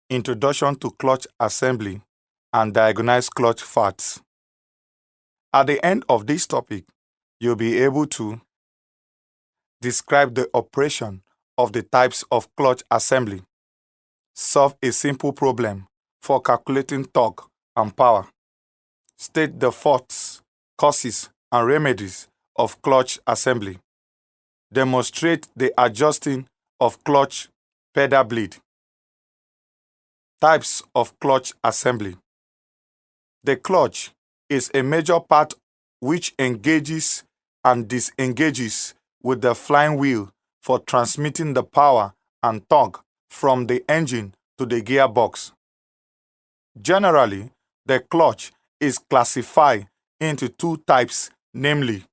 Introduction to clutch assembly and diagnose clutch faults. At the end of this topic, you'll be able to describe the operation of the types of clutch assembly, solve a simple problem for calculating torque and power, state the faults, causes, and remedies of clutch assembly, demonstrate the adjusting of clutch pedal bleed. Types of clutch assembly. The clutch is a major part which engages and disengages with the flying wheel for transmitting the power and torque from the engine to the gearbox. Generally, the clutch is classified into two types, namely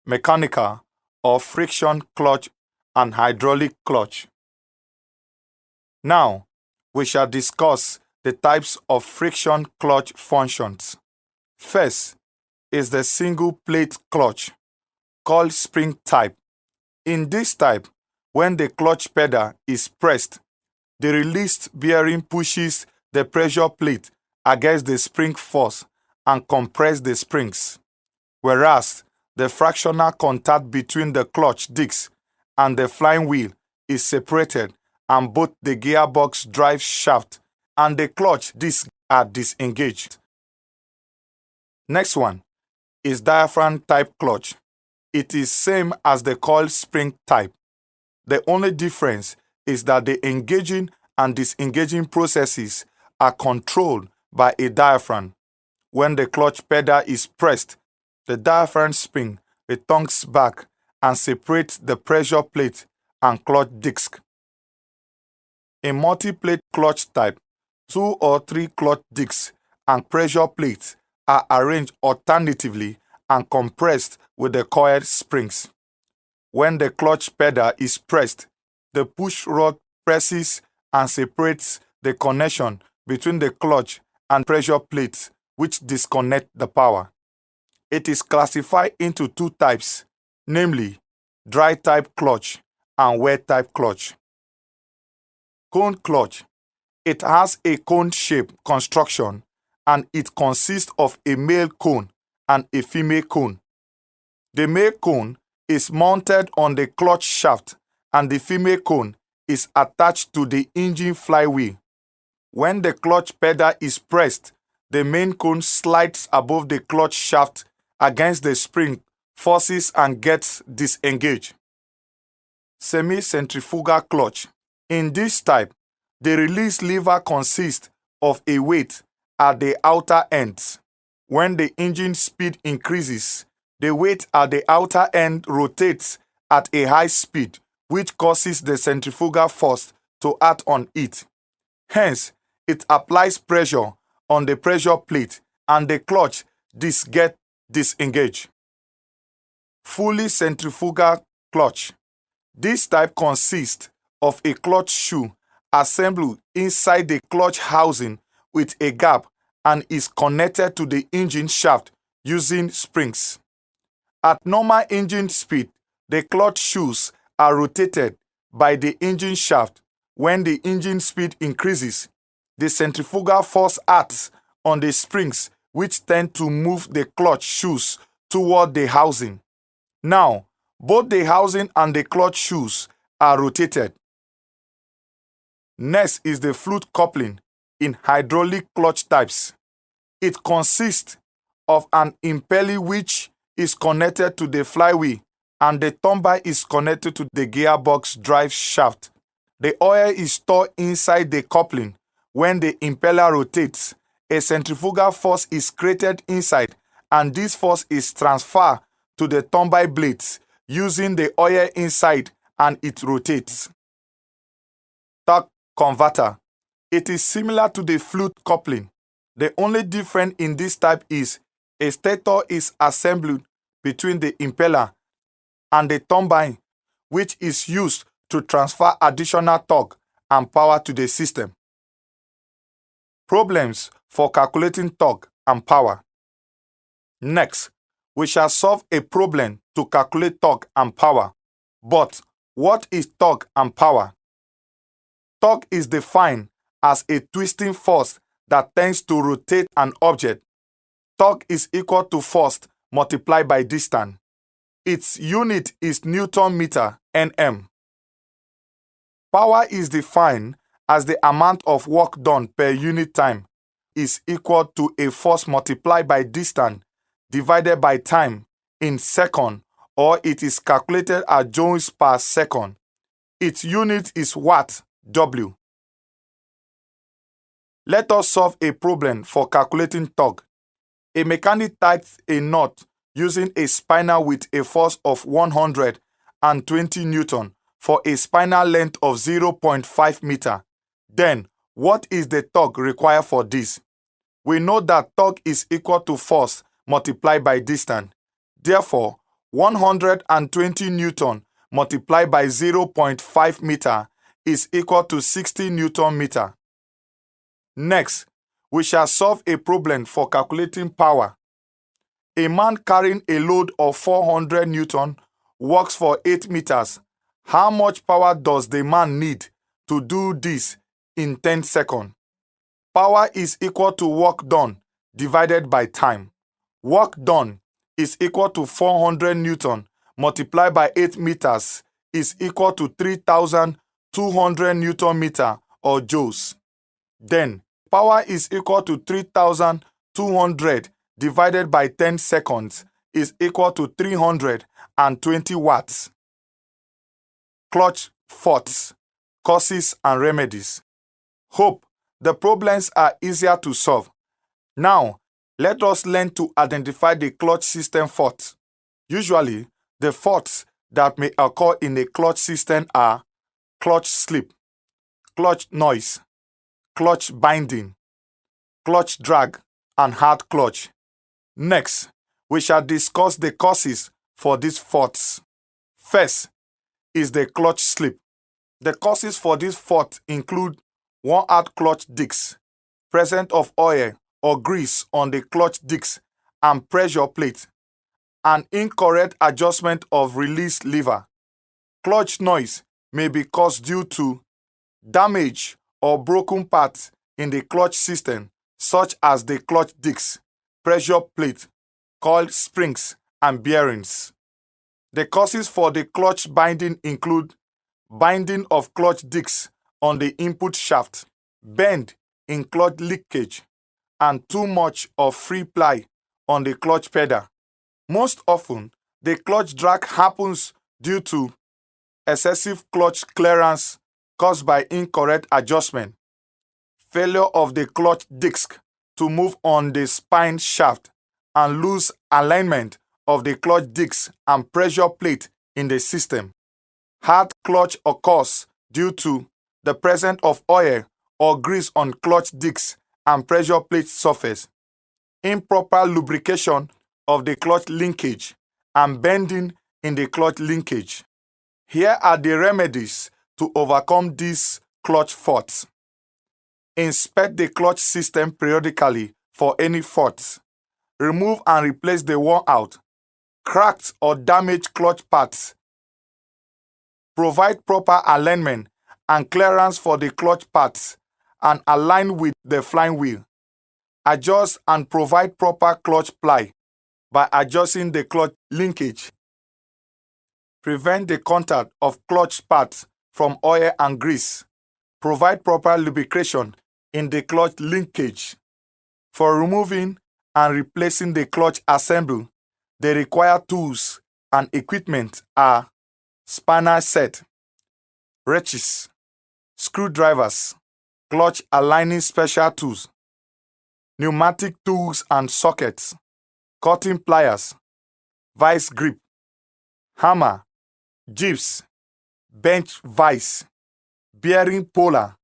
mechanical or friction clutch and hydraulic clutch. Now, we shall discuss the types of friction clutch functions. First is the single plate clutch, called spring type. In this type, when the clutch pedal is pressed, the released bearing pushes the pressure plate against the spring force and compresses the springs, whereas the frictional contact between the clutch disc and the flying wheel is separated and both the gearbox drive shaft and the clutch disc are disengaged. Next one is diaphragm type clutch. It is same as the coil spring type. The only difference is that the engaging and disengaging processes are controlled by a diaphragm. When the clutch pedal is pressed, the diaphragm spring returns back and separates the pressure plate and clutch disc. In multi-plate clutch type, 2 or 3 clutch discs and pressure plates are arranged alternatively and compressed with the coil springs. When the clutch pedal is pressed, the push rod presses and separates the connection between the clutch and pressure plates, which disconnect the power. It is classified into two types, namely dry type clutch and wet type clutch. Cone clutch. It has a cone-shaped construction and it consists of a male cone and a female cone. The male cone is mounted on the clutch shaft and the female cone is attached to the engine flywheel. When the clutch pedal is pressed, the main cone slides above the clutch shaft against the spring forces and gets disengaged. Semi-centrifugal clutch. In this type, the release lever consists of a weight at the outer ends. When the engine speed increases, the weight at the outer end rotates at a high speed, which causes the centrifugal force to act on it. Hence, it applies pressure on the pressure plate and the clutch disc gets disengaged. Fully centrifugal clutch. This type consists of a clutch shoe assembled inside the clutch housing with a gap and is connected to the engine shaft using springs. At normal engine speed, the clutch shoes are rotated by the engine shaft. When the engine speed increases, the centrifugal force acts on the springs, which tend to move the clutch shoes toward the housing. Now, both the housing and the clutch shoes are rotated. Next is the fluid coupling in hydraulic clutch types. It consists of an impeller which is connected to the flywheel and the tumbler is connected to the gearbox drive shaft. The oil is stored inside the coupling. When the impeller rotates, a centrifugal force is created inside and this force is transferred to the tumbler blades using the oil inside and it rotates. Torque converter. It is similar to the fluid coupling. The only difference in this type is a stator is assembled between the impeller and the turbine, which is used to transfer additional torque and power to the system. Problems for calculating torque and power. Next, we shall solve a problem to calculate torque and power. But what is torque and power? Torque is defined as a twisting force that tends to rotate an object. Torque is equal to force multiplied by distance. Its unit is Newton meter, Nm. Power is defined as the amount of work done per unit time is equal to a force multiplied by distance divided by time in second, or it is calculated as joules per second. Its unit is watt, W. Let us solve a problem for calculating torque. A mechanic tightens a knot using a spinner with a force of 120 Newton for a spinner length of 0.5 meter. Then, what is the torque required for this? We know that torque is equal to force multiplied by distance. Therefore, 120 Newton multiplied by 0.5 meter is equal to 60 Newton meter. Next, we shall solve a problem for calculating power. A man carrying a load of 400 Newton works for 8 meters. How much power does the man need to do this in 10 seconds? Power is equal to work done divided by time. Work done is equal to 400 Newton multiplied by 8 meters is equal to 3,200 Newton meter or joules. Then, power is equal to 3,200 divided by 10 seconds is equal to 320 watts. Clutch faults, causes and remedies. Hope the problems are easier to solve. Now, let us learn to identify the clutch system faults. Usually, the faults that may occur in a clutch system are clutch slip, clutch noise, clutch binding, clutch drag, and hard clutch. Next, we shall discuss the causes for these faults. First is the clutch slip. The causes for this fault include worn-out clutch discs, presence of oil or grease on the clutch discs and pressure plate, and incorrect adjustment of release lever. Clutch noise may be caused due to damage or broken parts in the clutch system, such as the clutch discs, pressure plate, coil springs, and bearings. The causes for the clutch binding include binding of clutch discs on the input shaft, bend in clutch linkage, and too much of free ply on the clutch pedal. Most often, the clutch drag happens due to excessive clutch clearance caused by incorrect adjustment, failure of the clutch disc to move on the spine shaft, and loose alignment of the clutch disc and pressure plate in the system. Hard clutch occurs due to the presence of oil or grease on clutch discs and pressure plate surface, improper lubrication of the clutch linkage, and bending in the clutch linkage. Here are the remedies to overcome these clutch faults. Inspect the clutch system periodically for any faults. Remove and replace the worn-out, cracked or damaged clutch parts. Provide proper alignment and clearance for the clutch parts and align with the flying wheel. Adjust and provide proper clutch ply by adjusting the clutch linkage. Prevent the contact of clutch parts from oil and grease. Provide proper lubrication in the clutch linkage. For removing and replacing the clutch assembly, the required tools and equipment are spanner set, wrenches, screwdrivers, clutch aligning special tools, pneumatic tools and sockets, cutting pliers, vice grip, hammer, jibs, bench vise, bearing puller,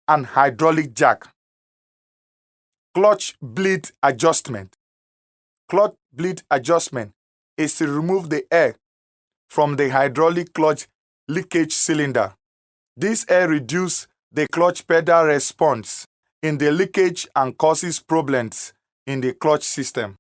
and hydraulic jack. Clutch bleed adjustment. Clutch bleed adjustment is to remove the air from the hydraulic clutch leakage cylinder. This air reduces the clutch pedal response in the leakage and causes problems in the clutch system.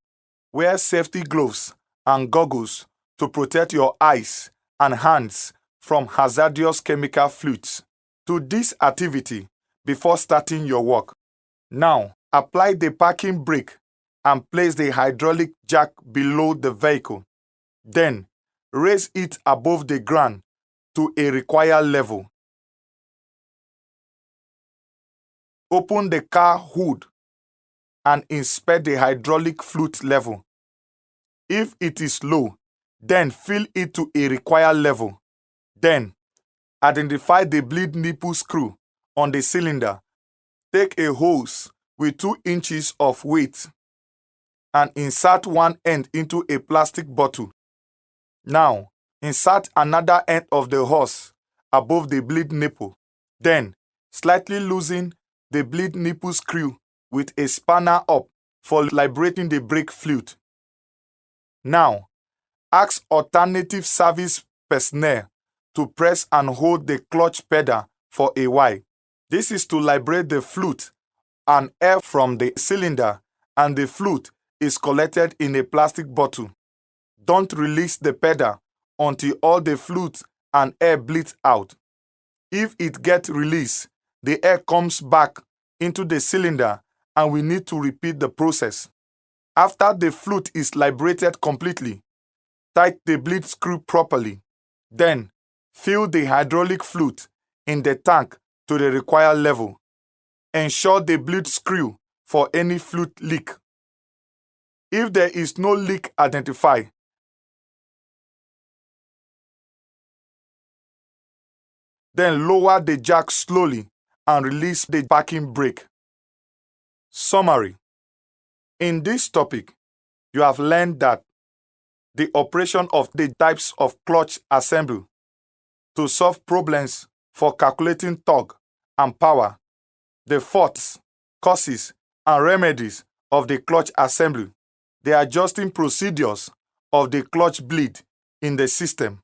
Wear safety gloves and goggles to protect your eyes and hands from hazardous chemical fluids. To this activity, before starting your work. Now, apply the parking brake and place the hydraulic jack below the vehicle. Then, raise it above the ground to a required level. Open the car hood and inspect the hydraulic fluid level. If it is low, then fill it to a required level. Then, identify the bleed nipple screw on the cylinder. Take a hose with 2 inches of weight and insert one end into a plastic bottle. Now, insert another end of the hose above the bleed nipple. Then, slightly loosen the bleed nipple screw with a spanner up for liberating the brake fluid. Now, ask alternative service personnel to press and hold the clutch pedal for a while. This is to liberate the fluid and air from the cylinder, and the fluid is collected in a plastic bottle. Don't release the pedal until all the fluid and air bleeds out. If it gets released, the air comes back into the cylinder and we need to repeat the process. After the fluid is liberated completely, tighten the bleed screw properly. Then, fill the hydraulic fluid in the tank to the required level. Ensure the bleed screw for any fluid leak. If there is no leak identified, then lower the jack slowly and release the parking brake. Summary. In this topic, you have learned that the operation of the types of clutch assembly to solve problems for calculating torque and power, the faults, causes, and remedies of the clutch assembly, the adjusting procedures of the clutch bleed in the system,